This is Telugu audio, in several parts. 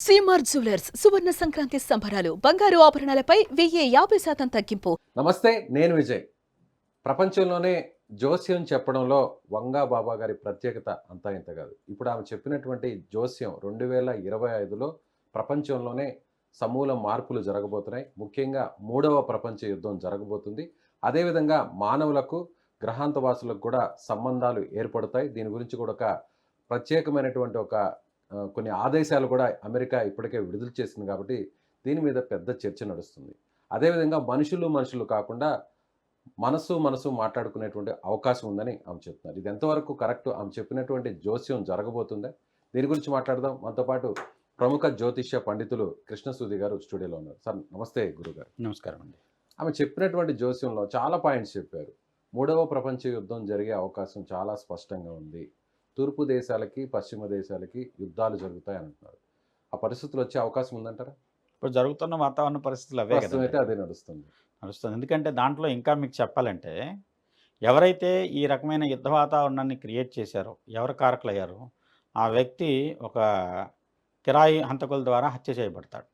సీమార్ జ్యువెలర్స్ సువర్ణ సంక్రాంతి సంబరాలు బంగారు ఆభరణాలపై 1050% తగ్గింపు. నమస్తే, నేను విజయ్. ప్రపంచంలోనే జోస్యం చెప్పడంలో వంగా బాబా గారి ప్రత్యేకత అంతా ఇంత కాదు. ఇప్పుడు ఆమె చెప్పినటువంటి జోస్యం 2025లో ప్రపంచంలోనే సమూల మార్పులు జరగబోతున్నాయి. ముఖ్యంగా మూడవ ప్రపంచ యుద్ధం జరగబోతుంది. అదేవిధంగా మానవులకు గ్రహాంతవాసులకు కూడా సంబంధాలు ఏర్పడతాయి. దీని గురించి కూడా ఒక ప్రత్యేకమైనటువంటి కొన్ని ఆదేశాలు కూడా అమెరికా ఇప్పటికే విడుదల చేసింది కాబట్టి దీని మీద పెద్ద చర్చ నడుస్తుంది. అదేవిధంగా మనుషులు కాకుండా మనసు మాట్లాడుకునేటువంటి అవకాశం ఉందని ఆమె చెప్తున్నారు. ఇది ఎంతవరకు కరెక్ట్? ఆమె చెప్పినటువంటి జోస్యం జరగబోతుందా? దీని గురించి మాట్లాడదాం. మనతో పాటు ప్రముఖ జ్యోతిష్య పండితులు కృష్ణసూది గారు స్టూడియోలో ఉన్నారు. సార్ నమస్తే గురుగారు. నమస్కారం అండి. ఆమె చెప్పినటువంటి జోస్యంలో చాలా పాయింట్స్ చెప్పారు. మూడవ ప్రపంచ యుద్ధం జరిగే అవకాశం చాలా స్పష్టంగా ఉంది. తూర్పు దేశాలకి పశ్చిమ దేశాలకి యుద్ధాలు జరుగుతాయని అంటున్నారు. ఆ పరిస్థితులు వచ్చే అవకాశం ఉందంటారా? ఇప్పుడు జరుగుతున్న వాతావరణ పరిస్థితులు అవే కదా అయితే అదే నడుస్తుంది. ఎందుకంటే దాంట్లో ఇంకా మీకు చెప్పాలంటే ఎవరైతే ఈ రకమైన యుద్ధ వాతావరణాన్ని క్రియేట్ చేశారో, ఎవరు కారకులయ్యారో ఆ వ్యక్తి ఒక కిరాయి హంతకుల ద్వారా హత్య చేయబడతాడు.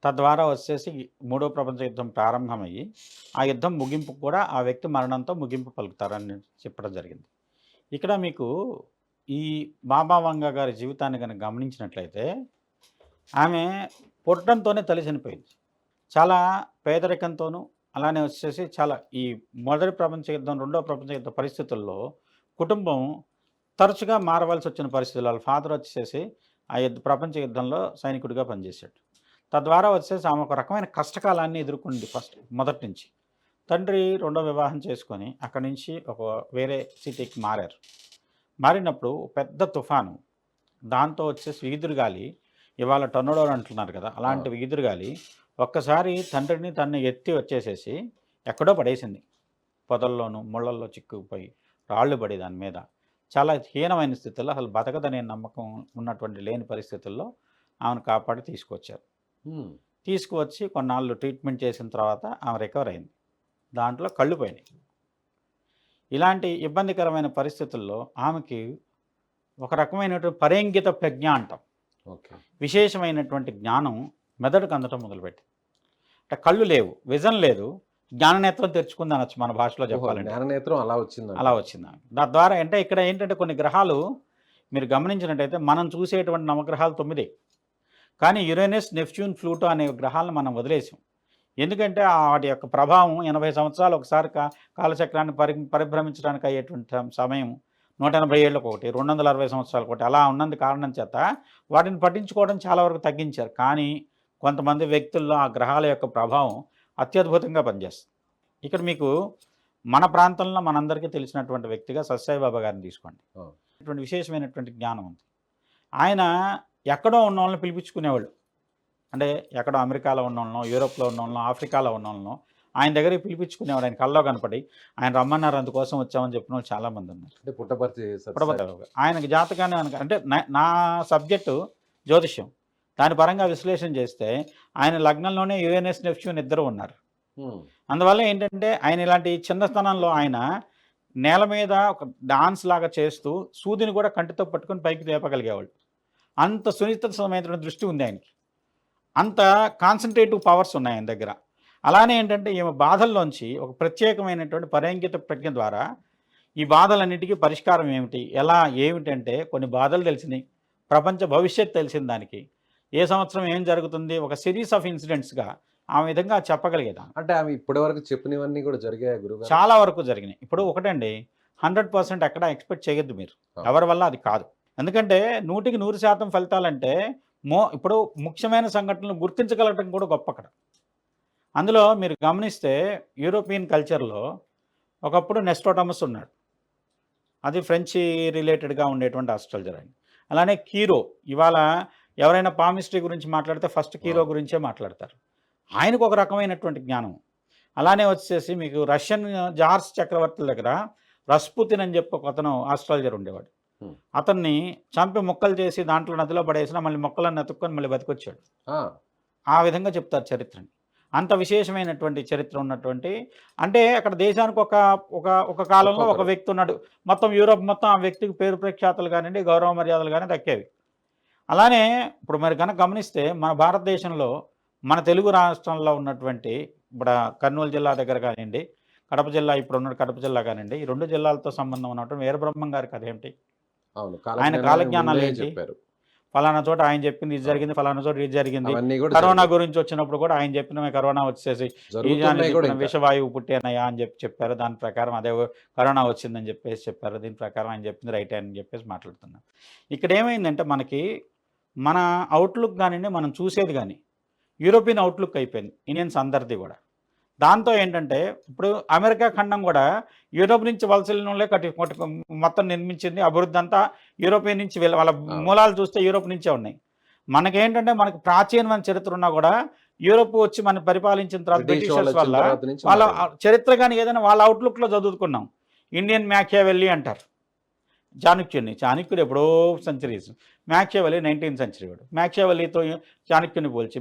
తద్వారా వచ్చేసి మూడో ప్రపంచ యుద్ధం ప్రారంభమయ్యి ఆ యుద్ధం ముగింపు కూడా ఆ వ్యక్తి మరణంతో ముగింపు పలుకుతారని చెప్పడం జరిగింది. ఇక్కడ మీకు ఈ బాబా వంగా గారి జీవితాన్ని కనుక గమనించినట్లయితే ఆమె పుట్టడంతోనే తల్లి చనిపోయింది. చాలా పేదరికంతోనూ అలానే వచ్చేసి చాలా ఈ మొదటి ప్రపంచ యుద్ధం రెండో ప్రపంచ యుద్ధ పరిస్థితుల్లో కుటుంబం తరచుగా మారవలసి వచ్చిన పరిస్థితులు. వాళ్ళ ఫాదర్ వచ్చేసి ఆ ప్రపంచ యుద్ధంలో సైనికుడిగా పనిచేశాడు. తద్వారా వచ్చేసి ఆమె ఒక రకమైన కష్టకాలాన్ని ఎదుర్కొంది మొదటి నుంచి. తండ్రి రెండో వివాహం చేసుకొని అక్కడి నుంచి ఒక వేరే సిటీకి మారినప్పుడు పెద్ద తుఫాను, దాంతో వచ్చేసి ఈదురుగాలి, ఇవాళ టొర్నడో అంటున్నారు కదా, అలాంటి ఈదురుగాలి ఒక్కసారి తండ్రిని తన్ని ఎత్తి వచ్చేసేసి ఎక్కడో పడేసింది. పొదల్లోనూ ముళ్ళల్లో చిక్కుకుపోయి రాళ్ళు పడి దాని మీద చాలా హీనమైన స్థితిలో, అసలు బతకదనే నమ్మకం ఉన్నటువంటి లేని పరిస్థితుల్లో ఆమెను కాపాడి తీసుకువచ్చి కొన్నాళ్ళు ట్రీట్మెంట్ చేసిన తర్వాత ఆమె రికవర్ అయింది. దాంట్లో కళ్ళు పోయినాయి. ఇలాంటి ఇబ్బందికరమైన పరిస్థితుల్లో ఆమెకి ఒక రకమైనటువంటి పరేంగిత ప్రజ్ఞ అంటాం, విశేషమైనటువంటి జ్ఞానం మెదడుకు అందటం మొదలుపెట్టింది. అంటే కళ్ళు లేవు, విజన్ లేదు, జ్ఞాననేత్రం తెరుచుకుంది అనొచ్చు మన భాషలో చెప్పాలంటే. జ్ఞాననేత్రం అలా వచ్చింది. తద్వారా అంటే ఇక్కడ ఏంటంటే కొన్ని గ్రహాలు మీరు గమనించినట్టయితే మనం చూసేటువంటి నవగ్రహాలు 9, కానీ యురేనస్, నెప్ట్యూన్, ప్లూటో అనే గ్రహాలను మనం వదిలేసాం. ఎందుకంటే వాటి యొక్క ప్రభావం 80 సంవత్సరాలు ఒకసారి కాలచక్రాన్ని పరిభ్రమించడానికి అయ్యేటువంటి సమయం 180 ఏళ్ళకు ఒకటి, 260 సంవత్సరాలకు ఒకటి, అలా ఉన్నందు కారణం చేత వాటిని పట్టించుకోవడం చాలా వరకు తగ్గించారు. కానీ కొంతమంది వ్యక్తుల్లో ఆ గ్రహాల యొక్క ప్రభావం అత్యద్భుతంగా పనిచేస్తుంది. ఇక్కడ మీకు మన ప్రాంతంలో మనందరికీ తెలిసినటువంటి వ్యక్తిగా సత్యసాయి బాబా గారిని తీసుకోండి. ఇటువంటి విశేషమైనటువంటి జ్ఞానం ఉంది. ఆయన ఎక్కడో ఉన్న వాళ్ళని పిలిపించుకునేవాళ్ళు. అంటే ఎక్కడో అమెరికాలో ఉన్న వాళ్ళనో, యూరోప్లో ఉన్న వాళ్ళనో, ఆఫ్రికాలో ఉన్న వాళ్ళనో ఆయన దగ్గరికి పిలిపించుకునేవాడు. ఆయన కల్లో కనపడి ఆయన రమ్మన్నారు, అందుకోసం వచ్చామని చెప్పిన వాళ్ళు చాలామంది ఉన్నారు. పుట్టపర్తి ఆయనకి జాతకాన్ని అంటే నా సబ్జెక్టు జ్యోతిష్యం, దాని పరంగా విశ్లేషణ చేస్తే ఆయన లగ్నంలోనే యురేనస్, నెప్ట్యూన్ ఇద్దరు ఉన్నారు. అందువల్ల ఏంటంటే ఆయన ఇలాంటి చిన్న స్థానంలో ఆయన నేల మీద ఒక డాన్స్ లాగా చేస్తూ సూదిని కూడా కంటితో పట్టుకొని పైకి లేపగలిగేవాళ్ళు. అంత సునిశ్చితమైనటువంటి దృష్టి ఉంది ఆయనకి, అంత కాన్సన్ట్రేటివ్ పవర్స్ ఉన్నాయి ఆయన దగ్గర. అలానే ఏంటంటే ఈమె బాధల్లోంచి ఒక ప్రత్యేకమైనటువంటి పరేంగిత ప్రజ్ఞ ద్వారా ఈ బాధలన్నిటికీ పరిష్కారం ఏమిటంటే కొన్ని బాధలు తెలిసినాయి, ప్రపంచ భవిష్యత్తు తెలిసిన దానికి ఏ సంవత్సరం ఏం జరుగుతుంది ఒక సిరీస్ ఆఫ్ ఇన్సిడెంట్స్గా ఆ విధంగా చెప్పగలిగేదా. అంటే ఆమె ఇప్పటి వరకు చెప్పినవన్నీ కూడా జరిగాయి గురుగారు? చాలా వరకు జరిగినాయి. ఇప్పుడు ఒకటండి, 100% ఎక్కడ ఎక్స్పెక్ట్ చేయొద్దు మీరు, ఎవరి వల్ల అది కాదు. ఎందుకంటే 100కి 100% ఫలితాలంటే ఇప్పుడు ముఖ్యమైన సంఘటనలు గుర్తించగలగడం కూడా గొప్ప అక్కడ. అందులో మీరు గమనిస్తే యూరోపియన్ కల్చర్లో ఒకప్పుడు నెస్ట్రోటమస్ ఉన్నాడు, అది ఫ్రెంచ్ రిలేటెడ్గా ఉండేటువంటి ఆస్ట్రాలజర్ ఆయన. అలానే కీరో, ఇవాళ ఎవరైనా పామిస్ట్రీ గురించి మాట్లాడితే ఫస్ట్ కీరో గురించే మాట్లాడతారు. ఆయనకు ఒక రకమైనటువంటి జ్ఞానం. అలానే వచ్చేసి మీకు రష్యన్ జార్స్ చక్రవర్తుల దగ్గర రస్పుతిన్ అని చెప్పి ఒక అతను ఆస్ట్రాలజర్ ఉండేవాడు. అతన్ని చంపి మొక్కలు చేసి దాంట్లో నదిలో పడేసినా మళ్ళీ మొక్కలను ఎత్తుక్కొని మళ్ళీ బతికొచ్చాడు. ఆ విధంగా చెప్తారు చరిత్రని. అంత విశేషమైనటువంటి చరిత్ర ఉన్నటువంటి, అంటే అక్కడ దేశానికి ఒక కాలంలో ఒక వ్యక్తి ఉన్నాడు. మొత్తం యూరోప్ మొత్తం ఆ వ్యక్తికి పేరు ప్రఖ్యాతలు కానివ్వండి, గౌరవ మర్యాదలు కానీ దక్కేవి. అలానే ఇప్పుడు మరి కనుక గమనిస్తే మన భారతదేశంలో మన తెలుగు రాష్ట్రంలో ఉన్నటువంటి ఇప్పుడు కర్నూలు జిల్లా దగ్గర కానివ్వండి, కడప జిల్లా ఇప్పుడు ఉన్న కడప జిల్లా కానివ్వండి, ఈ 2 జిల్లాలతో సంబంధం ఉన్నటువంటి వీరబ్రహ్మం గారి కథ ఏమిటి? అవును. ఆయన కాలజ్ఞానాన్ని కాలజ్ఞానాలు ముందే ఏంటి? చెప్పారు. ఫలానా చోట ఆయన చెప్పింది ఇది అవును. జరిగింది, ఫలానా చోట ఇది జరిగింది. అవన్నీ కూడా కరోనా జరిగాయి. గురించి వచ్చినప్పుడు కూడా ఆయన చెప్పినవే కరోనా వచ్చేసి జరుగుతున్నాయి కూడా చెప్పిన ఇంకా. విషవాయువు పుట్టేనయ్యా అని చెప్పారు. దాని ప్రకారం అదే కరోనా వచ్చిందని చెప్పేసి చెప్పారు. దీని ప్రకారం ఆయన చెప్పింది రైటే అని చెప్పేసి మాట్లాడుతున్నాం. ఇక్కడ ఏమైందంటే మనకి మన అవుట్లుక్ కానివ్వండి, మనం చూసేది కానీ యూరోపియన్ అవుట్లుక్ అయిపోయింది ఇండియన్స్ అందరిది కూడా. దాంతో ఏంటంటే ఇప్పుడు అమెరికా ఖండం కూడా యూరోప్ నుంచి వలసలే మొత్తం నిర్మించింది. అభివృద్ధి అంతా యూరోపియన్ నుంచి వాళ్ళ అవును. మూలాలు చూస్తే యూరోప్ నుంచే ఉన్నాయి. మనకేంటంటే మనకు ప్రాచీనమైన చరిత్ర ఉన్నా కూడా యూరోప్ వచ్చి మనం పరిపాలించిన తర్వాత బ్రిటిష్ వాళ్ళు బ్రిటిషర్స్ వచ్చిన వల్ల తర్వాత నుంచి వాళ్ళ మారింది. చరిత్ర కానీ ఏదైనా వాళ్ళ అవుట్లుక్లో చదువుకున్నాం. ఇండియన్ మ్యాకియావెల్లీ అంటారు చాణక్యుడిని. చాణక్యుడు ఎప్పుడో సెంచరీస్, మ్యాకియావెల్లీ 19th సెంచరీ వాడు. మ్యాకియావెల్లీతో చాణక్యుని పోల్చి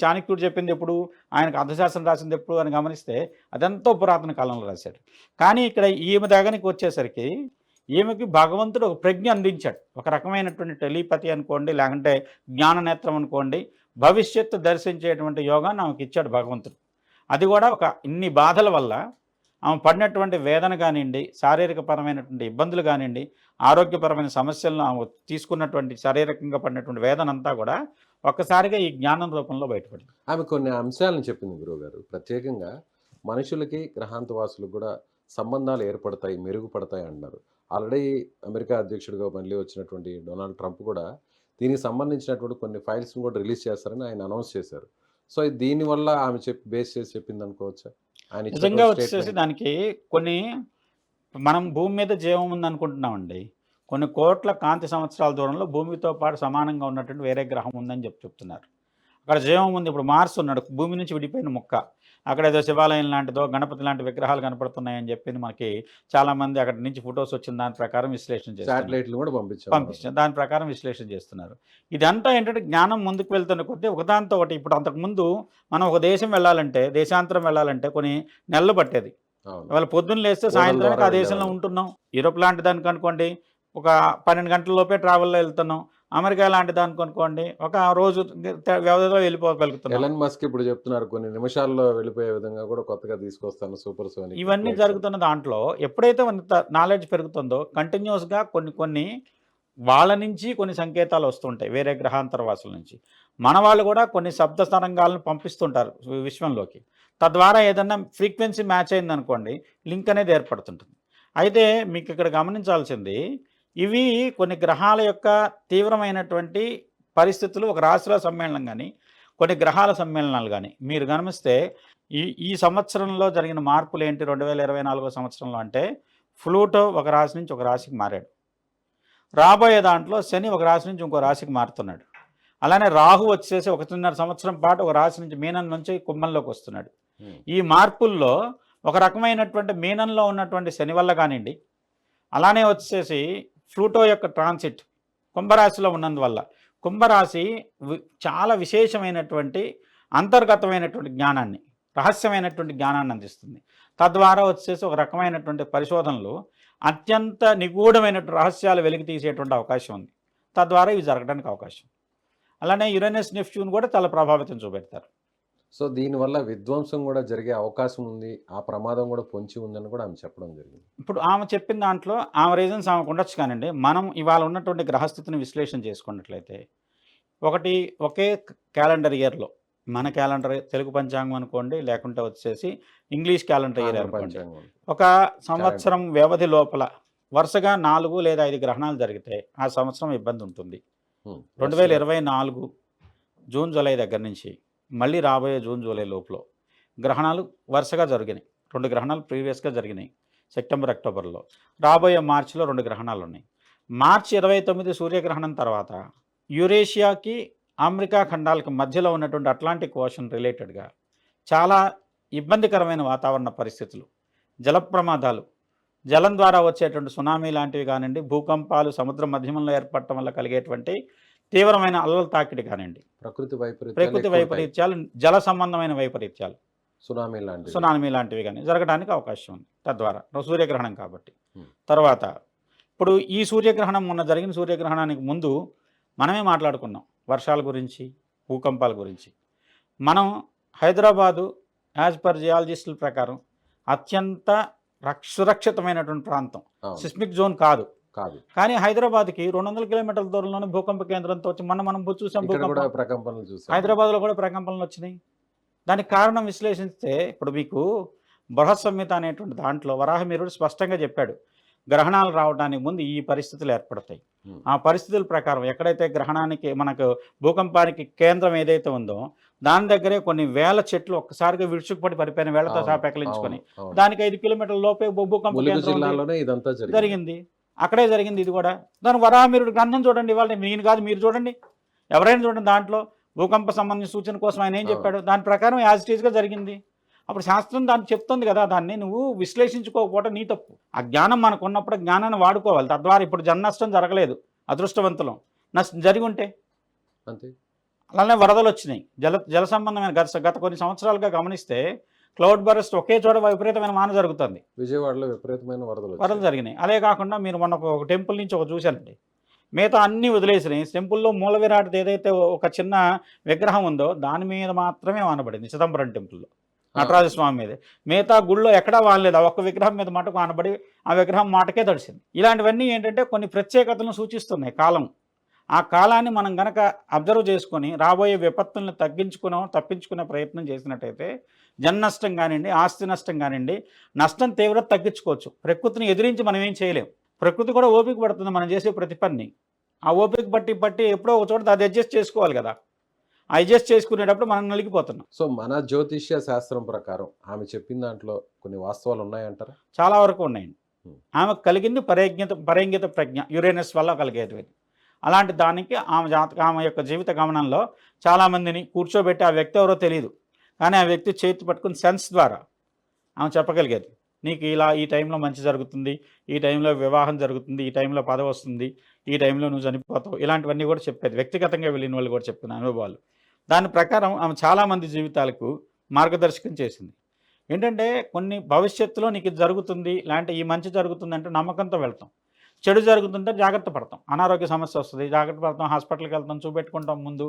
చాణక్యుడు చెప్పింది ఎప్పుడు, ఆయనకు అర్థశాస్త్రం రాసింది ఎప్పుడు అని గమనిస్తే అదెంతో పురాతన కాలంలో రాశాడు. కానీ ఇక్కడ ఈమె దగ్గరికి వచ్చేసరికి ఈమెకి భగవంతుడు ఒక ప్రజ్ఞ అందించాడు. ఒక రకమైనటువంటి టెలిపతి అనుకోండి, లేకుంటే జ్ఞాననేత్రం అనుకోండి, భవిష్యత్తు దర్శించేటువంటి యోగాన్ని ఆమెకి ఇచ్చాడు భగవంతుడు. అది కూడా ఒక ఇన్ని బాధల వల్ల ఆమె పడినటువంటి వేదన కానివ్వండి, శారీరకపరమైనటువంటి ఇబ్బందులు కానివ్వండి, ఆరోగ్యపరమైన సమస్యలను ఆమె తీసుకున్నటువంటి శారీరకంగా పడినటువంటి వేదన అంతా కూడా ఒక్కసారిగా ఈ జ్ఞానం రూపంలో బయటపడింది. ఆమె కొన్ని అంశాలను చెప్పింది గురువుగారు. ప్రత్యేకంగా మనుషులకి గ్రహాంతవాసులకు కూడా సంబంధాలు ఏర్పడతాయి, మెరుగుపడతాయి అంటున్నారు. ఆల్రెడీ అమెరికా అధ్యక్షుడిగా మళ్ళీ వచ్చినటువంటి డొనాల్డ్ ట్రంప్ కూడా దీనికి సంబంధించినటువంటి కొన్ని ఫైల్స్ని కూడా రిలీజ్ చేస్తారని ఆయన అనౌన్స్ చేశారు. సో దీనివల్ల ఆమె బేస్ చేసి చెప్పింది అనుకోవచ్చా? ఆయన నిజంగా ఇచ్చినటువంటి వచ్చేసి స్టేట్మెంట్. దానికి కొన్ని మనం భూమి మీద జీవం ఉందనుకుంటున్నామండి. కొన్ని కోట్ల కాంతి సంవత్సరాల దూరంలో భూమితో పాటు సమానంగా ఉన్నటువంటి వేరే గ్రహం ఉందని చెప్తున్నారు. అక్కడ జీవం ఉంది. ఇప్పుడు మార్స్ ఉన్నాడు, భూమి నుంచి విడిపోయిన ముక్క. అక్కడ ఏదో శివాలయం లాంటిదో గణపతి లాంటి విగ్రహాలు కనపడుతున్నాయని చెప్పి మనకి చాలామంది అక్కడి నుంచి ఫొటోస్ వచ్చిన దాని ప్రకారం విశ్లేషణ చేస్తున్నారు. శాటిలైట్లు కూడా పంపించారు. దాని ప్రకారం విశ్లేషణ చేస్తున్నారు. ఇదంతా ఏంటంటే జ్ఞానం ముందుకు వెళ్తున్న కొద్దీ ఒకదానితో ఒకటి. ఇప్పుడు అంతకుముందు మనం ఒక దేశం వెళ్ళాలంటే, దేశాంతరం వెళ్ళాలంటే కొన్ని నెలలు పట్టేది. అవును. ఇవాళ పొద్దున్న లేస్తే ఓడల సాయంత్రానికి ఆ ద్వారా దేశంలో వెళ్ళేవాళ్ళు. ఉంటున్నాం. యూరోప్ లాంటి దానికి అనుకోండి ఒక 12 గంటల లోపే ట్రావెల్లో వెళ్తున్నాం. అమెరికా లాంటి దానికి అనుకోండి ఒక రోజు వ్యవధిలో వెళ్ళిపోగలుగుతున్నాం. ఎలన్ మస్క్ ఇప్పుడు చెప్తున్నారు కొన్ని నిమిషాల్లో వెళ్ళిపోయే విధంగా కూడా కొత్తగా తీసుకొస్తాను సూపర్ సోనిక్ ఇవన్నీ ఫ్లైట్స్ అని. జరుగుతున్న దాంట్లో ఎప్పుడైతే నాలెడ్జ్ పెరుగుతుందో కంటిన్యూస్గా కొన్ని వాళ్ళ నుంచి కొన్ని సంకేతాలు వస్తుంటాయి వేరే గ్రహాంతరవాసుల నుంచి. మన వాళ్ళు కూడా కొన్ని శబ్ద తరంగాలను పంపిస్తుంటారు విశ్వంలోకి. తద్వారా ఏదన్నా ఫ్రీక్వెన్సీ మ్యాచ్ అయిందనుకోండి లింక్ అనేది ఏర్పడుతుంటుంది. అయితే మీకు ఇక్కడ గమనించాల్సింది, ఇవి కొన్ని గ్రహాల యొక్క తీవ్రమైనటువంటి పరిస్థితులు ఒక రాశిలో సమ్మేళనం కానీ, కొన్ని గ్రహాల సమ్మేళనాలు కానీ మీరు గమనిస్తే ఈ సంవత్సరంలో జరిగిన మార్పులు ఏంటి 2024 సంవత్సరంలో అంటే, ఫ్లూటో ఒక రాశి నుంచి ఒక రాశికి మారాడు. రాబోయే దాంట్లో శని ఒక రాశి నుంచి ఇంకో రాశికి మారుతున్నాడు. అలానే రాహు వచ్చేసి 1.5 సంవత్సరం పాటు ఒక రాశి నుంచి మీనం నుంచి కుంభంలోకి వస్తున్నాడు. ఈ మార్పుల్లో ఒక రకమైనటువంటి మీనంలో ఉన్నటువంటి శని వల్ల కానివ్వండి, అలానే వచ్చేసి ఫ్లూటో యొక్క ట్రాన్సిట్ కుంభరాశిలో ఉన్నందువల్ల కుంభరాశి చాలా విశేషమైనటువంటి అంతర్గతమైనటువంటి జ్ఞానాన్ని, రహస్యమైనటువంటి జ్ఞానాన్ని అందిస్తుంది. తద్వారా వచ్చేసి ఒక రకమైనటువంటి పరిశోధనలు అత్యంత నిగూఢమైనటువంటి రహస్యాలు వెలికి తీసేటువంటి అవకాశం ఉంది. తద్వారా ఇవి జరగడానికి అవకాశం. అలానే యురేనస్ నెప్ట్యూన్ కూడా చాలా ప్రభావితం చూపెడతారు. సో దీనివల్ల విధ్వంసం కూడా జరిగే అవకాశం ఉంది, ఆ ప్రమాదం కూడా పొంచి ఉందని కూడా ఆమె చెప్పడం జరిగింది. ఇప్పుడు ఆమె చెప్పిన దాంట్లో ఆమె రీజన్స్ ఆమెకు ఉండొచ్చు కానండి. మనం ఇవాళ ఉన్నటువంటి గ్రహస్థితిని విశ్లేషణ చేసుకున్నట్లయితే ఒకే క్యాలెండర్ ఇయర్లో మన క్యాలెండర్ తెలుగు పంచాంగం అనుకోండి, లేకుంటే వచ్చేసి ఇంగ్లీష్ క్యాలెండర్ ఇయర్ అనుకోండి, పంచాంగం. ఒక సంవత్సరం వ్యవధి లోపల వరుసగా 4 లేదా 5 గ్రహణాలు జరిగితే ఆ సంవత్సరం ఇబ్బంది ఉంటుంది. 2024 జూన్ జూలై దగ్గర నుంచి మళ్ళీ రాబోయే జూన్ జూలై లోపల గ్రహణాలు వరుసగా జరిగినాయి. 2 గ్రహణాలు ప్రీవియస్గా జరిగినాయి సెప్టెంబర్ అక్టోబర్లో. రాబోయే మార్చిలో 2 గ్రహణాలు ఉన్నాయి. మార్చి 29 సూర్యగ్రహణం తర్వాత యురేషియాకి అమెరికా ఖండాలకు మధ్యలో ఉన్నటువంటి అట్లాంటిక్ ఓషన్ రిలేటెడ్గా చాలా ఇబ్బందికరమైన వాతావరణ పరిస్థితులు, జల ప్రమాదాలు, జలం ద్వారా వచ్చేటువంటి సునామీ లాంటివి కానివ్వండి, భూకంపాలు, సముద్ర మధ్యమంలో ఏర్పడటం వల్ల కలిగేటువంటి తీవ్రమైన అల్లల తాకిడి కానివ్వండి, ప్రకృతి వైపరీత్యాలు, జల సంబంధమైన వైపరీత్యాలు, సునామీ లాంటివి కానీ జరగడానికి అవకాశం ఉంది. తద్వారా సూర్యగ్రహణం కాబట్టి. తర్వాత ఇప్పుడు ఈ సూర్యగ్రహణం మొన్న జరిగిన సూర్యగ్రహణానికి ముందు మనమే మాట్లాడుకున్నాం వర్షాల గురించి, భూకంపాల గురించి. మనం హైదరాబాదు యాజ్ పర్ జియాలజిస్టుల ప్రకారం అత్యంత సురక్షితమైనటువంటి ప్రాంతం, అవును. సిస్మిక్ జోన్ కాదు. కాదు. కానీ హైదరాబాద్కి 200 కిలోమీటర్ల దూరంలోనే భూకంప కేంద్రంతో వచ్చి మనం చూసాం ఇక్కడ కూడా భూకంపం. ప్రకంపనలు చూసాం. హైదరాబాద్లో కూడా ప్రకంపనలు వచ్చినాయి. దానికి కారణం విశ్లేషిస్తే ఇప్పుడు మీకు బృహత్ సంహిత అనేటువంటి దాంట్లో వరాహమిహిరుడు స్పష్టంగా చెప్పాడు, గ్రహణాలు రావడానికి ముందు ఈ పరిస్థితులు ఏర్పడతాయి. ఆ పరిస్థితుల ప్రకారం ఎక్కడైతే గ్రహణానికి మనకు భూకంపానికి కేంద్రం ఏదైతే ఉందో దాని దగ్గరే కొన్ని వేల చెట్లు ఒక్కసారిగా విడుచుకుపడి పడిపోయిన వేళ్లతో సాపెకలించుకొని దానికి 5 కిలోమీటర్ల లోపే భూకంప ములుగు కేంద్రం జిల్లాలోనే ఇదంతా జరిగింది. అక్కడే జరిగింది ఇది కూడా. దాని వరాహమిహిరుడు గ్రంథం చూడండి, ఇవాళ నేను కాదు మీరు చూడండి, ఎవరైనా చూడండి, దాంట్లో భూకంప సంబంధించిన సూచన కోసం ఆయన ఏం చెప్పాడు, దాని ప్రకారం యాజ్ ఇట్ ఈజ్గా జరిగింది. అప్పుడు శాస్త్రం దాన్ని చెప్తుంది కదా, దాన్ని నువ్వు విశ్లేషించుకోకపోవడం నీ తప్పు. ఆ జ్ఞానం మనకు ఉన్నప్పుడు జ్ఞానాన్ని వాడుకోవాలి. తద్వారా ఇప్పుడు జన నష్టం జరగలేదు, అదృష్టవంతులం. నష్టం జరిగి ఉంటే అంతే. అలానే వరదలు వచ్చినాయి, జల సంబంధమైన గత కొన్ని సంవత్సరాలుగా గమనిస్తే క్లౌడ్ బరస్ట్ ఒకే చోట విపరీతమైన వాన జరుగుతుంది. విజయవాడలో విపరీతమైన వరదలు జరిగినాయి. అదే కాకుండా మీరు మొన్న ఒక టెంపుల్ నుంచి ఒక చూశానండి, మిగతా అన్నీ వదిలేసినాయి. టెంపుల్లో మూల విరాట్ ఏదైతే ఒక చిన్న విగ్రహం ఉందో దాని మీద మాత్రమే వానబడింది, చిదంబరం టెంపుల్లో నటరాజస్వామి మీద. మిగతా గుళ్ళో ఎక్కడా వానలేదు, ఆ ఒక్క విగ్రహం మీద మటుకు వానబడి ఆ విగ్రహం మాటకే తడిసింది. ఇలాంటివన్నీ ఏంటంటే కొన్ని ప్రత్యేకతలను సూచిస్తున్నాయి కాలం. ఆ కాలాన్ని మనం గనక అబ్జర్వ్ చేసుకొని రాబోయే విపత్తులను తప్పించుకునే ప్రయత్నం చేసినట్టయితే జన నష్టం కానివ్వండి, ఆస్తి నష్టం కానివ్వండి, నష్టం తీవ్రత తగ్గించుకోవచ్చు. ప్రకృతిని ఎదిరించి మనం ఏం చేయలేం. ప్రకృతి కూడా ఓపిక పడుతుంది మనం చేసే ప్రతి పని. ఆ ఓపిక బట్టి ఎప్పుడో ఒక చోట అది అడ్జస్ట్ చేసుకోవాలి కదా. అడ్జస్ట్ చేసుకునేటప్పుడు మనం నలిగిపోతున్నాం. సో మన జ్యోతిష్య శాస్త్రం ప్రకారం ఆమె చెప్పిన దాంట్లో కొన్ని వాస్తవాలు ఉన్నాయంటారా? చాలా వరకు ఉన్నాయండి. ఆమెకు కలిగింది పరేంగిత ప్రజ్ఞ, యురేనస్ వల్ల కలిగేది. అలాంటి దానికి ఆమె యొక్క జీవిత గమనంలో చాలామందిని కూర్చోబెట్టి ఆ వ్యక్తి ఎవరో తెలియదు, కానీ ఆ వ్యక్తి చేతి పట్టుకుని సెన్స్ ద్వారా ఆమె చెప్పగలిగేది, నీకు ఇలా ఈ టైంలో మంచి జరుగుతుంది, ఈ టైంలో వివాహం జరుగుతుంది, ఈ టైంలో పదవి వస్తుంది, ఈ టైంలో నువ్వు చనిపోతావు, ఇలాంటివన్నీ కూడా చెప్పేది. వ్యక్తిగతంగా వెళ్ళిన వాళ్ళు కూడా చెప్తున్న అనుభవాలు. దాని ప్రకారం ఆమె చాలామంది జీవితాలకు మార్గదర్శకం చేసింది. ఏంటంటే కొన్ని భవిష్యత్తులో నీకు ఇది జరుగుతుంది, లేదంటే ఈ మంచి జరుగుతుంది అంటే నమ్మకంతో వెళ్తాం, చెడు జరుగుతుంటే జాగ్రత్త పడతాం, అనారోగ్య సమస్య వస్తుంది జాగ్రత్త పడతాం, హాస్పిటల్కి వెళ్తాం, చూపెట్టుకుంటాం. ముందు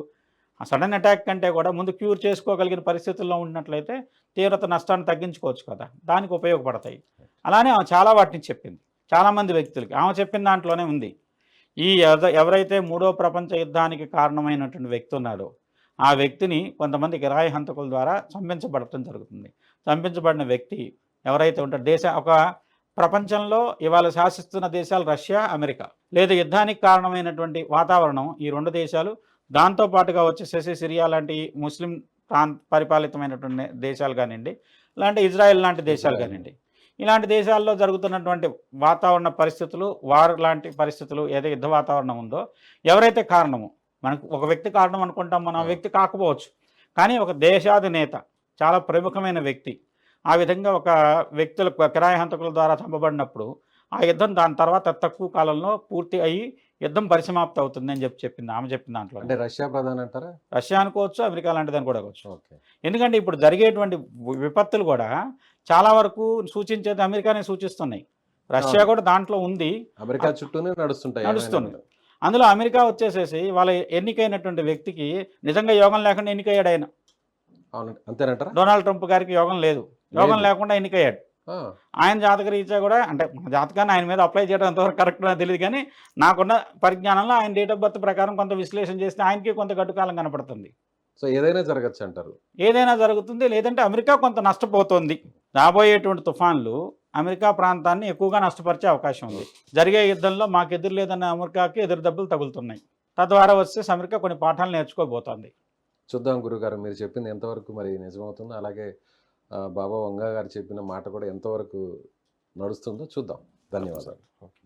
ఆ సడన్ అటాక్ కంటే కూడా ముందు క్యూర్ చేసుకోగలిగిన పరిస్థితుల్లో ఉన్నట్లయితే తీవ్రత నష్టాన్ని తగ్గించుకోవచ్చు కదా, దానికి ఉపయోగపడతాయి. అలానే ఆమె చాలా వాటిని చెప్పింది చాలామంది వ్యక్తులకి. ఆమె చెప్పిన దాంట్లోనే ఉంది, ఈ ఎవరైతే 3వ ప్రపంచ యుద్ధానికి కారణమైనటువంటి వ్యక్తి ఉన్నాడో ఆ వ్యక్తిని కొంతమంది కిరాయి హంతకుల ద్వారా చంపించబడటం జరుగుతుంది. చంపించబడిన వ్యక్తి ఎవరైతే ఉంటారో ఒక ప్రపంచంలో ఇవాళ శాసిస్తున్న దేశాలు రష్యా, అమెరికా. లేదా యుద్ధానికి కారణమైనటువంటి వాతావరణం ఈ 2 దేశాలు, దాంతోపాటుగా వచ్చేసేసి సిరియా లాంటి ముస్లిం పరిపాలితమైనటువంటి దేశాలు కానివ్వండి, ఇలాంటి ఇజ్రాయెల్ లాంటి దేశాలు కానివ్వండి, ఇలాంటి దేశాల్లో జరుగుతున్నటువంటి వాతావరణ పరిస్థితులు, వార్ లాంటి పరిస్థితులు, ఏదో యుద్ధ వాతావరణం ఉందో ఎవరైతే కారణమో, మనకు ఒక వ్యక్తి కారణం అనుకుంటాం, మనం వ్యక్తి కాకపోవచ్చు, కానీ ఒక దేశాధినేత, చాలా ప్రముఖమైన వ్యక్తి ఆ విధంగా ఒక వ్యక్తుల కిరాయి హంతకుల ద్వారా చంపబడినప్పుడు ఆ యుద్ధం దాని తర్వాత తక్కువ కాలంలో పూర్తి అయ్యి యుద్ధం పరిసమాప్తి అవుతుంది అని చెప్పింది ఆమె చెప్పిన దాంట్లో. అంటే రష్యా ప్రధాని అంటారా? రష్యా అనుకోవచ్చు, అమెరికా లాంటిదని కూడా అనుకోవచ్చు. ఓకే. ఎందుకంటే ఇప్పుడు జరిగేటువంటి విపత్తులు కూడా చాలా వరకు సూచించేది అమెరికానే సూచిస్తున్నాయి. రష్యా కూడా దాంట్లో ఉంది, అమెరికా చుట్టూనే నడుస్తుంది. అందులో అమెరికా వచ్చేసేసి వాళ్ళ ఎన్నికైనటువంటి వ్యక్తికి నిజంగా యోగం లేకుండా ఎన్నికయ్యాడు ఆయన. అంతేనంటారా? డొనాల్డ్ ట్రంప్ గారికి యోగం లేదు, యోగం లేకుండా ఎన్నికయ్యాడు. ఆయన జాతక రీత్యా కూడా, అంటే మన జాతకాన్ని ఆయన మీద అప్లై చేయడం ఎంతవరకు కరెక్ట్ నాకు తెలియదు, కానీ నాకున్న పరిజ్ఞానంలో ఆయన డేట్ ఆఫ్ బర్త్ ప్రకారం కొంత విశ్లేషణ చేస్తే ఆయనకి కొంత గడ్డుకాలం కనపడుతుంది. సో ఏదైనా జరగచ్చు అంటారు? ఏదైనా జరుగుతుంది, లేదంటే అమెరికా కొంత నష్టపోతుంది. రాబోయేటువంటి తుఫాన్లు అమెరికా ప్రాంతాన్ని ఎక్కువగా నష్టపరిచే అవకాశం ఉంది. జరిగే యుద్ధంలో మాకు ఎదురు లేదన్న అమెరికాకి ఎదురు దెబ్బలు తగులుతున్నాయి. తద్వారా వచ్చే అమెరికా కొన్ని పాఠాలు నేర్చుకోబోతోంది. చూద్దాం గురుగారు, మీరు చెప్పింది ఎంతవరకు మరి నిజమవుతుందో, అలాగే బాబా వంగా గారు చెప్పిన మాట కూడా ఎంతవరకు నడుస్తుందో చూద్దాం. ధన్యవాదాలు.